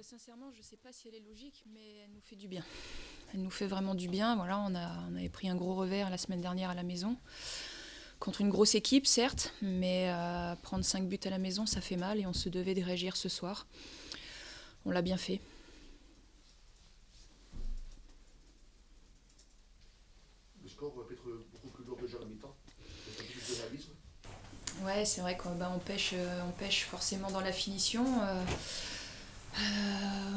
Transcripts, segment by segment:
Très sincèrement, je ne sais pas si elle est logique, mais elle nous fait du bien. Elle nous fait vraiment du bien. Voilà, on avait pris un gros revers la semaine dernière à la maison. Contre une grosse équipe, certes, mais prendre 5 buts à la maison, ça fait mal et on se devait de réagir ce soir. On l'a bien fait. Le score va être beaucoup plus lourd déjà à la mi-temps. Il y a un peu plus de réalisme. Ouais, c'est vrai qu'on on pêche forcément dans la finition.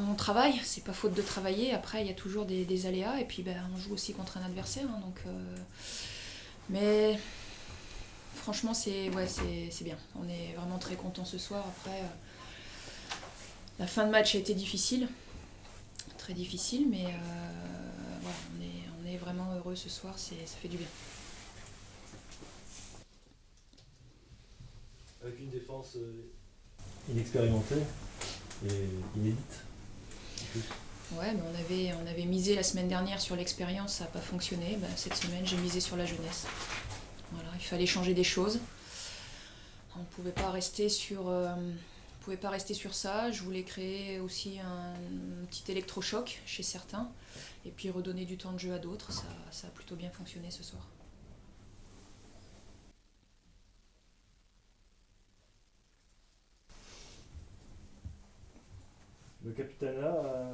On travaille, c'est pas faute de travailler. Après, il y a toujours des aléas et puis on joue aussi contre un adversaire. Mais franchement, c'est bien. On est vraiment très content ce soir. Après, la fin de match a été difficile, très difficile, mais voilà, on est vraiment heureux ce soir. Ça fait du bien. Avec une défense inexpérimentée et inédite. En plus. Ouais, mais on avait misé la semaine dernière sur l'expérience, ça n'a pas fonctionné. Cette semaine, j'ai misé sur la jeunesse. Voilà, il fallait changer des choses. On ne pouvait pas rester sur ça. Je voulais créer aussi un petit électrochoc chez certains et puis redonner du temps de jeu à d'autres. Ça a plutôt bien fonctionné ce soir. Le capitanat,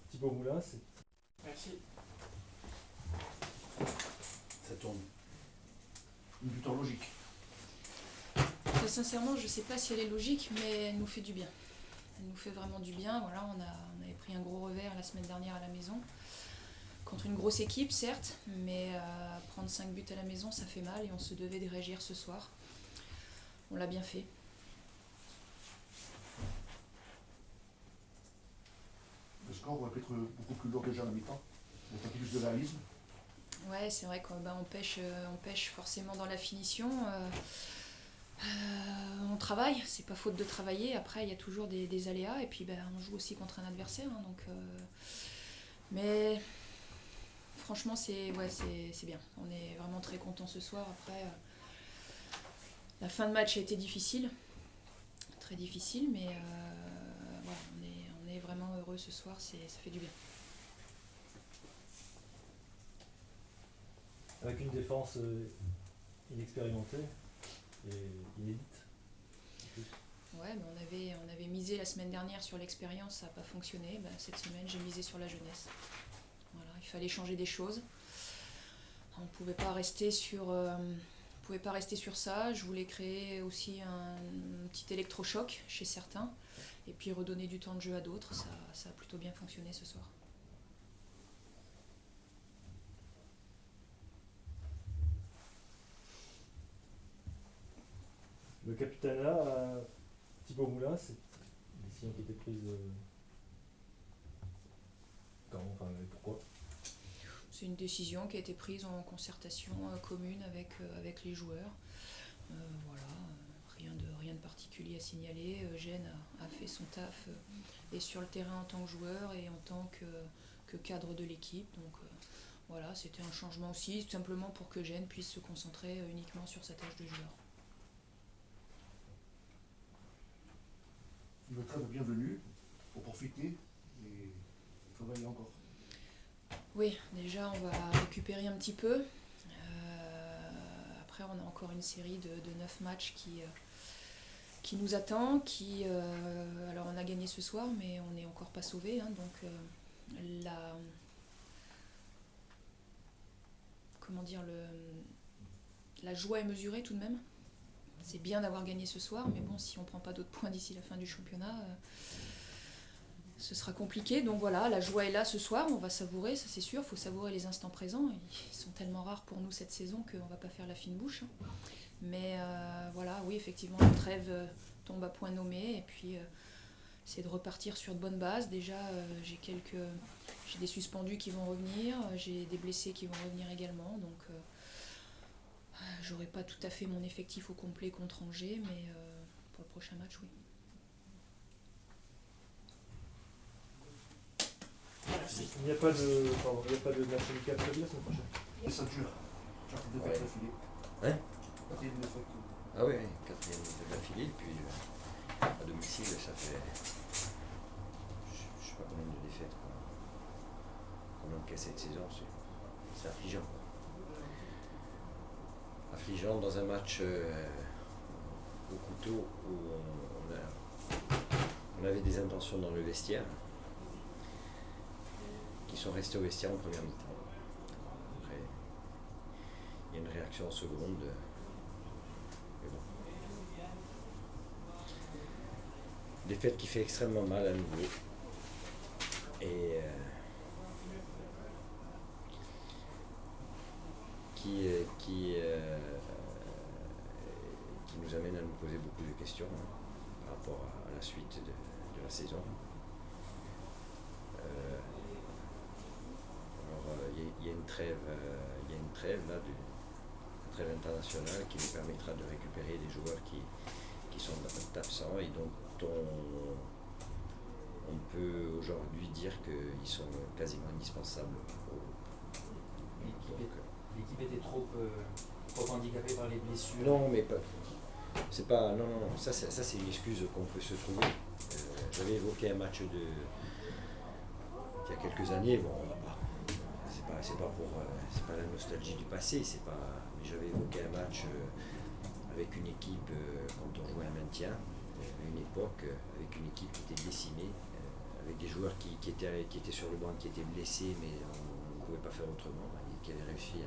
Thibaut Moulin, c'est. Merci. Ça tourne. Une buteur logique. Très sincèrement, je ne sais pas si elle est logique, mais elle nous fait du bien. Elle nous fait vraiment du bien. Voilà, on avait pris un gros revers la semaine dernière à la maison. Contre une grosse équipe, certes, mais prendre 5 buts à la maison, ça fait mal et on se devait de réagir ce soir. On l'a bien fait. Le score va être beaucoup plus lourd déjà à la mi-temps. Il y a un peu plus de réalisme. Ouais, c'est vrai qu'on pêche forcément dans la finition. On travaille, c'est pas faute de travailler. Après, il y a toujours des aléas et puis on joue aussi contre un adversaire. Mais franchement, c'est bien. On est vraiment très content ce soir. Après, la fin de match a été difficile, très difficile, mais voilà, on est vraiment heureux ce soir. Ça fait du bien. Avec une défense inexpérimentée et inédite. En plus. Ouais, mais on avait misé la semaine dernière sur l'expérience, ça n'a pas fonctionné. Cette semaine, j'ai misé sur la jeunesse. Voilà, il fallait changer des choses. On ne pouvait pas rester sur ça. Je voulais créer aussi un petit électrochoc chez certains et puis redonner du temps de jeu à d'autres. Ça a plutôt bien fonctionné ce soir. Le capitanat, Thibaut Moulin, c'est une décision qui a été prise. Quand, enfin, pourquoi? C'est une décision qui a été prise en concertation commune avec les joueurs. Voilà, rien de particulier à signaler. Eugène a fait son taf et sur le terrain en tant que joueur et en tant que cadre de l'équipe. Voilà, c'était un changement aussi, tout simplement pour qu'Eugène puisse se concentrer uniquement sur sa tâche de joueur. Une trêve bienvenue pour profiter et travailler encore. Oui, déjà on va récupérer un petit peu. Après on a encore une série de 9 matchs qui nous attend. Alors on a gagné ce soir mais on n'est encore pas sauvé. La joie est mesurée tout de même. C'est bien d'avoir gagné ce soir, mais bon, si on ne prend pas d'autres points d'ici la fin du championnat, ce sera compliqué. Donc voilà, la joie est là ce soir, on va savourer, ça c'est sûr, il faut savourer les instants présents. Ils sont tellement rares pour nous cette saison qu'on ne va pas faire la fine bouche. Mais voilà, oui, effectivement, la trêve tombe à point nommé, et puis c'est de repartir sur de bonnes bases. Déjà, j'ai des suspendus qui vont revenir, j'ai des blessés qui vont revenir également, donc j'aurai pas tout à fait mon effectif au complet contre Angers, mais pour le prochain match, oui. Merci. Il n'y a pas de match amical prévu la semaine prochaine. Et ça dure. Quatrième défaite d'affilée. Ouais. Quatrième défaite. Ah oui, quatrième de l'affilée, puis à domicile, ça fait. défaites qu'on encaisse cette saison, c'est affligeant. Affligeant dans un match au couteau où on avait des intentions dans le vestiaire qui sont restées au vestiaire en première mi-temps. Après, il y a une réaction en seconde. Mais bon. Défaite qui fait extrêmement mal à nouveau. Et qui nous amène à nous poser beaucoup de questions par rapport à la suite de la saison. Il y a une trêve là, une trêve internationale qui nous permettra de récupérer des joueurs qui sont absents et dont on peut aujourd'hui dire qu'ils sont quasiment indispensables au groupe. L'équipe était trop handicapée par les blessures. Non, mais pas. C'est pas. Non. Ça c'est une excuse qu'on peut se trouver. J'avais évoqué un match il y a quelques années. Bon, c'est pas la nostalgie du passé. Mais j'avais évoqué un match avec une équipe quand on jouait un maintien, à une époque, avec une équipe qui était décimée, avec des joueurs qui étaient sur le banc, qui étaient blessés, mais on ne pouvait pas faire autrement, et qui avaient réussi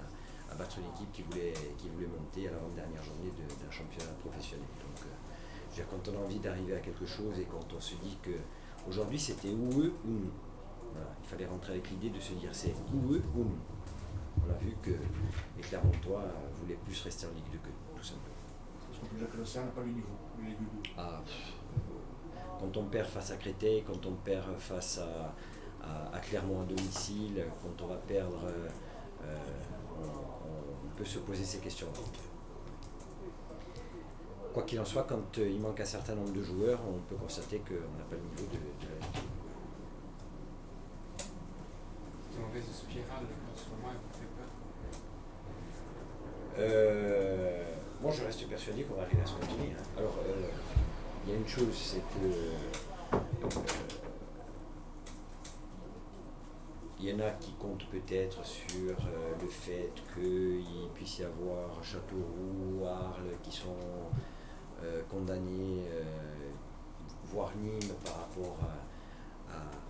à battre une équipe qui voulait monter à l'avant-dernière journée d'un championnat professionnel. Donc, quand on a envie d'arriver à quelque chose et quand on se dit qu'aujourd'hui c'était ou eux ou nous. Voilà, il fallait rentrer avec l'idée de se dire c'est ou eux ou nous. On a vu que les Clermontois voulaient plus rester en Ligue 2 que nous, tout simplement. Parce qu'on peut dire que l'Océan n'a pas le niveau, le Ligue 2. Quand on perd face à Créteil, quand on perd face à Clermont à domicile, quand on va perdre, on peut se poser ces questions-là. Quoi qu'il en soit, quand il manque un certain nombre de joueurs, on peut constater qu'on n'a pas le niveau de la Ligue 2. Cette mauvaise spirale en ce moment, elle vous fait peur? Moi, je reste persuadé qu'on va arriver à se maintenir. Alors, il y a une chose, c'est que il y en a qui comptent peut-être sur le fait qu'il puisse y avoir Châteauroux, Arles qui sont condamnés, voire Nîmes par rapport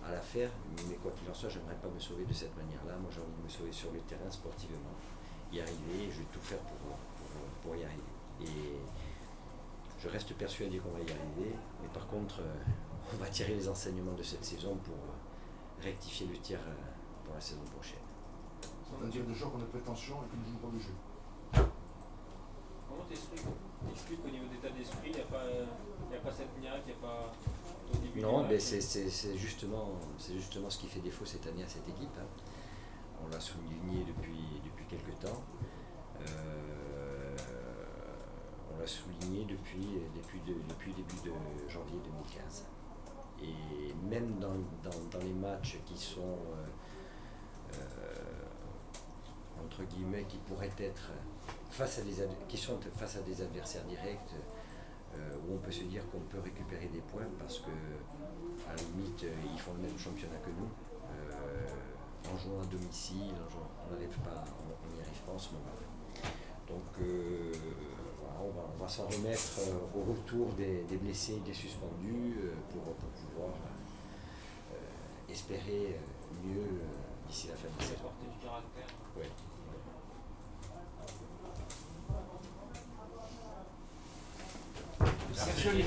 à l'affaire. Mais quoi qu'il en soit, j'aimerais pas me sauver de cette manière-là. Moi, j'ai envie de me sauver sur le terrain sportivement, y arriver. Je vais tout faire pour y arriver. Et je reste persuadé qu'on va y arriver. Mais par contre, on va tirer les enseignements de cette saison pour rectifier le tir pour la saison prochaine. C'est-à-dire des gens qui ont des prétentions et qui ne jouent pas le jeu. Comment t'expliques qu'au niveau d'état d'esprit, il n'y a pas cette niaque, il n'y a pas au début? Non, mais c'est justement ce qui fait défaut cette année à cette équipe. Hein. On l'a souligné depuis quelques temps. On l'a souligné depuis début de janvier 2015. Et même dans les matchs qui sont entre guillemets, qui pourraient être face à des adversaires directs, où on peut se dire qu'on peut récupérer des points parce que à la limite ils font le même championnat que nous, en jouant à domicile, on n'y arrive pas en ce moment. Donc voilà, on va s'en remettre au retour des blessés et des suspendus pour pouvoir espérer mieux d'ici la fin de la saison. Porter du caractère. Ouais. Merci.